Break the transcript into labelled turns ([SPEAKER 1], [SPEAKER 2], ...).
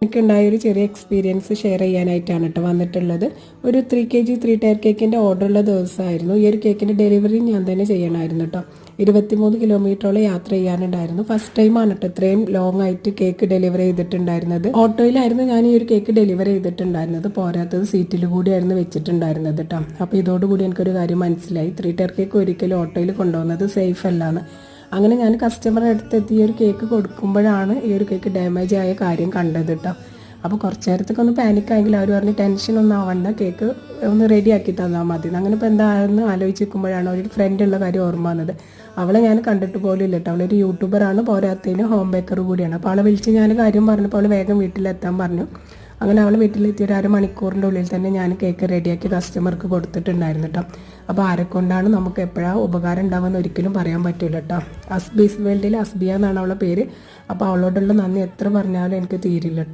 [SPEAKER 1] എനിക്കുണ്ടായ ഒരു ചെറിയ എക്സ്പീരിയൻസ് ഷെയർ ചെയ്യാനായിട്ടാണ് കേട്ടോ വന്നിട്ടുള്ളത്. ഒരു 3 kg 3 ടയർ കേക്കിൻ്റെ ഓർഡറുള്ള ദിവസമായിരുന്നു. ഈ ഒരു കേക്കിൻ്റെ ഡെലിവറി ഞാൻ തന്നെ ചെയ്യണമായിരുന്നു കേട്ടോ. 23 കിലോമീറ്ററോളം യാത്ര ചെയ്യാനുണ്ടായിരുന്നു. ഫസ്റ്റ് ടൈമാണ് കേട്ടോ ഇത്രയും ലോങ് ആയിട്ട് കേക്ക് ഡെലിവറി ചെയ്തിട്ടുണ്ടായിരുന്നത്. ഓട്ടോയിലായിരുന്നു ഞാൻ ഈ ഒരു കേക്ക് ഡെലിവറി ചെയ്തിട്ടുണ്ടായിരുന്നത്. പോരാത്തത് സീറ്റിൽ കൂടിയായിരുന്നു വെച്ചിട്ടുണ്ടായിരുന്നത് കേട്ടോ. അപ്പോൾ ഇതോടുകൂടി എനിക്കൊരു കാര്യം മനസ്സിലായി, 3 ടയർ കേക്ക് ഒരിക്കലും ഓട്ടോയിൽ കൊണ്ടുപോകുന്നത് സേഫ് അല്ലാന്ന്. അങ്ങനെ ഞാൻ കസ്റ്റമറുടെ അടുത്തെത്തി ഈ ഒരു കേക്ക് കൊടുക്കുമ്പോഴാണ് ഈ ഒരു കേക്ക് ഡാമേജ് ആയ കാര്യം കണ്ടത് കേട്ടോ. അപ്പോൾ കുറച്ച് നേരത്തേക്ക് ഒന്ന് പാനിക്കായെങ്കിൽ അവർ പറഞ്ഞ് ടെൻഷനൊന്നും ആവണ്ട, കേക്ക് ഒന്ന് റെഡിയാക്കി തന്നാൽ മതി. അങ്ങനെ ഇപ്പോൾ എന്താണെന്ന് ആലോചിക്കുമ്പോഴാണ് ഒരു ഫ്രണ്ടുള്ള കാര്യം ഓർമ്മ വന്നത്. അവളെ ഞാൻ കണ്ടിട്ട് പോലും ഇല്ല കേട്ടോ. അവളൊരു യൂട്യൂബറാണ്, പോരാത്തതിന് ഹോം ബേക്കർ കൂടിയാണ്. അപ്പോൾ അവളെ വിളിച്ച് ഞാൻ കാര്യം പറഞ്ഞപ്പോൾ അവൾ വേഗം വീട്ടിലെത്താൻ പറഞ്ഞു. അങ്ങനെ അവൾ വീട്ടിലെത്തി ഒരു അരമണിക്കൂറിൻ്റെ ഉള്ളിൽ തന്നെ ഞാൻ കേക്ക് റെഡിയാക്കി കസ്റ്റമർക്ക് കൊടുത്തിട്ടുണ്ടായിരുന്നു കേട്ടോ. അപ്പോൾ ആരെക്കൊണ്ടാണ് നമുക്ക് എപ്പോഴാണ് ഉപകാരം ഉണ്ടാവുമെന്ന് ഒരിക്കലും പറയാൻ പറ്റില്ല കേട്ടോ. അസ്ബീസ് വേൾഡിൽ അസ്ബിയ എന്നാണ് അവളുടെ പേര്. അപ്പോൾ അവളോടുള്ള നന്ദി എത്ര പറഞ്ഞാലും എനിക്ക് തീരില്ല കേട്ടോ.